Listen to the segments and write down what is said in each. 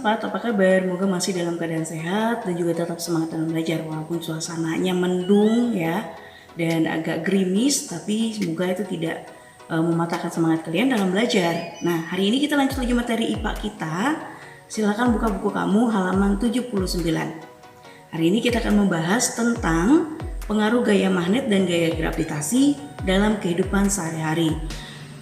sempat, apa kabar? Semoga masih dalam keadaan sehat dan juga tetap semangat dalam belajar walaupun suasananya mendung ya dan agak gerimis, tapi semoga itu tidak mematahkan semangat kalian dalam belajar. Nah, hari ini kita lanjut lagi materi IPA kita. Silakan buka buku kamu halaman 79. Hari ini kita akan membahas tentang pengaruh gaya magnet dan gaya gravitasi dalam kehidupan sehari-hari.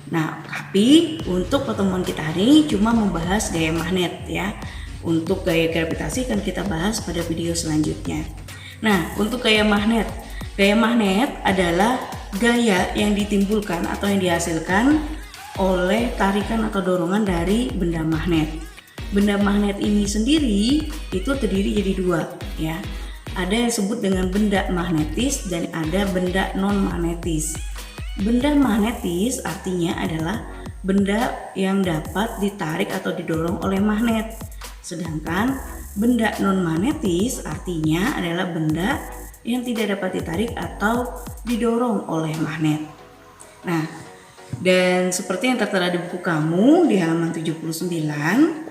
Nah, tapi untuk pertemuan kita hari ini cuma membahas gaya magnet ya. Untuk gaya gravitasi kan kita bahas pada video selanjutnya. Nah, untuk gaya magnet adalah gaya yang ditimbulkan atau yang dihasilkan oleh tarikan atau dorongan dari benda magnet. Benda magnet ini sendiri itu terdiri jadi dua ya. Ada yang disebut dengan benda magnetis dan ada benda non-magnetis. Benda magnetis artinya adalah benda yang dapat ditarik atau didorong oleh magnet. Sedangkan benda non-magnetis artinya adalah benda yang tidak dapat ditarik atau didorong oleh magnet. Nah, dan seperti yang tertera di buku kamu di halaman 79,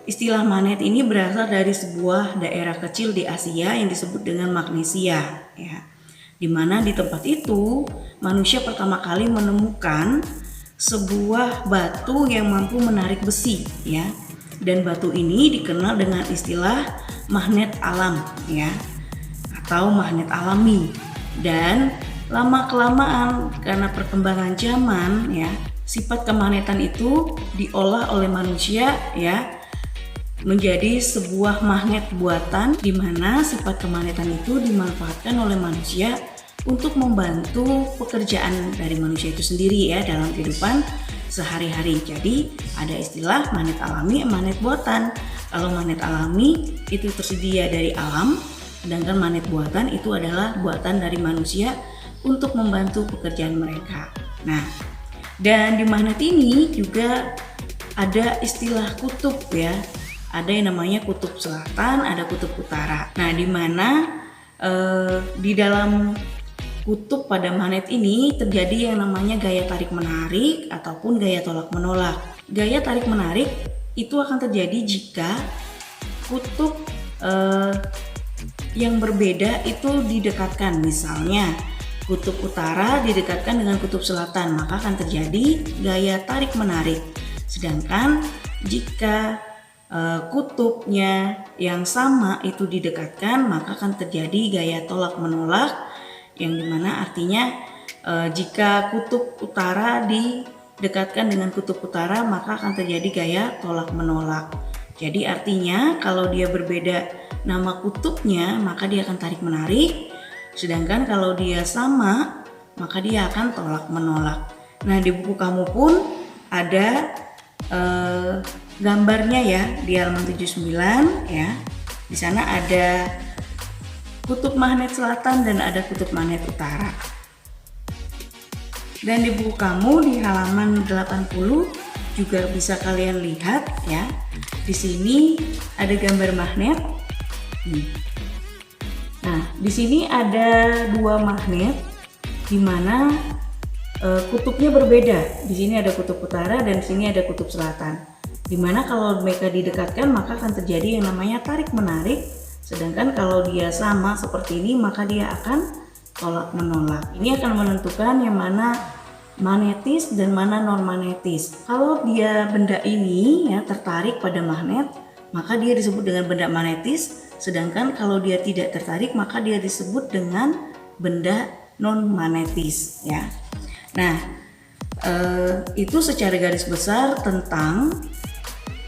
istilah magnet ini berasal dari sebuah daerah kecil di Asia yang disebut dengan Magnesia ya. Di mana di tempat itu manusia pertama kali menemukan sebuah batu yang mampu menarik besi ya. Dan batu ini dikenal dengan istilah magnet alam ya, atau magnet alami. Dan lama-kelamaan karena perkembangan zaman ya, sifat kemagnetan itu diolah oleh manusia ya menjadi sebuah magnet buatan, di mana sifat kemagnetan itu dimanfaatkan oleh manusia untuk membantu pekerjaan dari manusia itu sendiri ya dalam kehidupan sehari-hari. Jadi ada istilah magnet alami, magnet buatan. Kalau magnet alami itu tersedia dari alam, sedangkan magnet buatan itu adalah buatan dari manusia untuk membantu pekerjaan mereka. Nah, dan di magnet ini juga ada istilah kutub ya. Ada yang namanya kutub selatan, ada kutub utara. Nah, di mana di dalam kutub pada magnet ini terjadi yang namanya gaya tarik menarik ataupun gaya tolak menolak. Gaya tarik menarik itu akan terjadi jika kutub yang berbeda itu didekatkan. Misalnya kutub utara didekatkan dengan kutub selatan, maka akan terjadi gaya tarik menarik. Sedangkan jika kutubnya yang sama itu didekatkan, maka akan terjadi gaya tolak menolak, yang dimana artinya jika kutub utara didekatkan dengan kutub utara, maka akan terjadi gaya tolak menolak. Jadi artinya kalau dia berbeda nama kutubnya, maka dia akan tarik menarik, sedangkan kalau dia sama, maka dia akan tolak menolak. Nah, di buku kamu pun ada gambarnya ya di halaman 79 ya. Di sana ada kutub magnet selatan dan ada kutub magnet utara. Dan di buku kamu di halaman 80 juga bisa kalian lihat ya. Di sini ada gambar magnet. Nah, di sini ada dua magnet di mana kutubnya berbeda. Di sini ada kutub utara dan di sini ada kutub selatan. Dimana kalau mereka didekatkan maka akan terjadi yang namanya tarik menarik, sedangkan kalau dia sama seperti ini maka dia akan tolak menolak. Ini akan menentukan yang mana magnetis dan mana non magnetis. Kalau dia benda ini ya tertarik pada magnet, maka dia disebut dengan benda magnetis, sedangkan kalau dia tidak tertarik maka dia disebut dengan benda non magnetis ya. Nah, itu secara garis besar tentang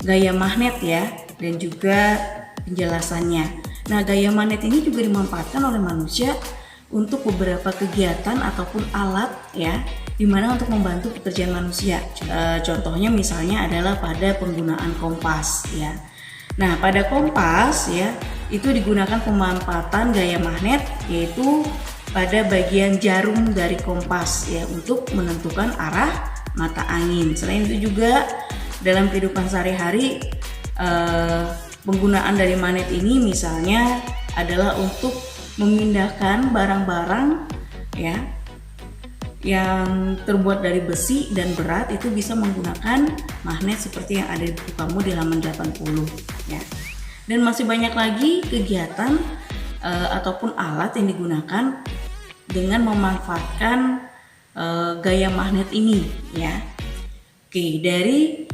gaya magnet ya dan juga penjelasannya. Nah, gaya magnet ini juga dimanfaatkan oleh manusia untuk beberapa kegiatan ataupun alat ya, dimana untuk membantu pekerjaan manusia. Contohnya misalnya adalah pada penggunaan kompas ya. Nah, pada kompas ya itu digunakan pemanfaatan gaya magnet, yaitu pada bagian jarum dari kompas ya untuk menentukan arah mata angin. Selain itu juga dalam kehidupan sehari-hari penggunaan dari magnet ini misalnya adalah untuk memindahkan barang-barang ya yang terbuat dari besi dan berat itu bisa menggunakan magnet seperti yang ada di buku kamu di halaman 80 ya. Dan masih banyak lagi kegiatan ataupun alat yang digunakan dengan memanfaatkan gaya magnet ini ya. Oke, dari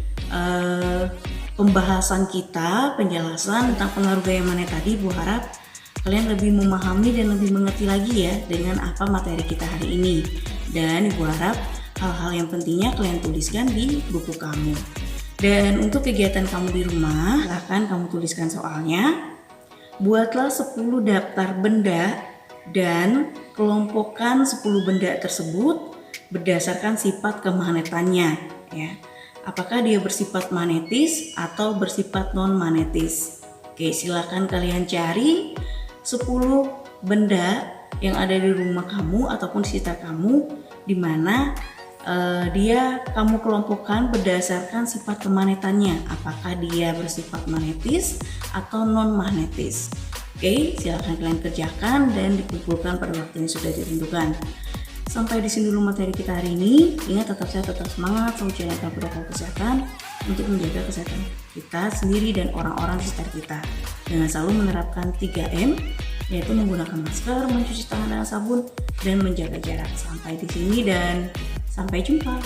pembahasan kita, penjelasan tentang pengaruh gaya magnet tadi, Bu harap kalian lebih memahami dan lebih mengerti lagi ya dengan apa materi kita hari ini. Dan Ibu harap hal-hal yang pentingnya kalian tuliskan di buku kamu. Dan untuk kegiatan kamu di rumah, silahkan kamu tuliskan soalnya. Buatlah 10 daftar benda dan kelompokkan 10 benda tersebut berdasarkan sifat kemagnetannya ya. Apakah dia bersifat magnetis atau bersifat non magnetis? Oke, silakan kalian cari 10 benda yang ada di rumah kamu ataupun di sekitar kamu, di mana kamu kelompokkan berdasarkan sifat kemagnetannya. Apakah dia bersifat magnetis atau non magnetis? Oke, silakan kalian kerjakan dan dikumpulkan pada waktu yang sudah ditentukan. Sampai di sini dulu materi kita hari ini. Ingat, tetap sehat, tetap semangat, selalu jalankan protokol kesehatan untuk menjaga kesehatan kita sendiri dan orang-orang di sekitar kita. Dengan selalu menerapkan 3M, yaitu menggunakan masker, mencuci tangan dengan sabun, dan menjaga jarak. Sampai di sini dan sampai jumpa.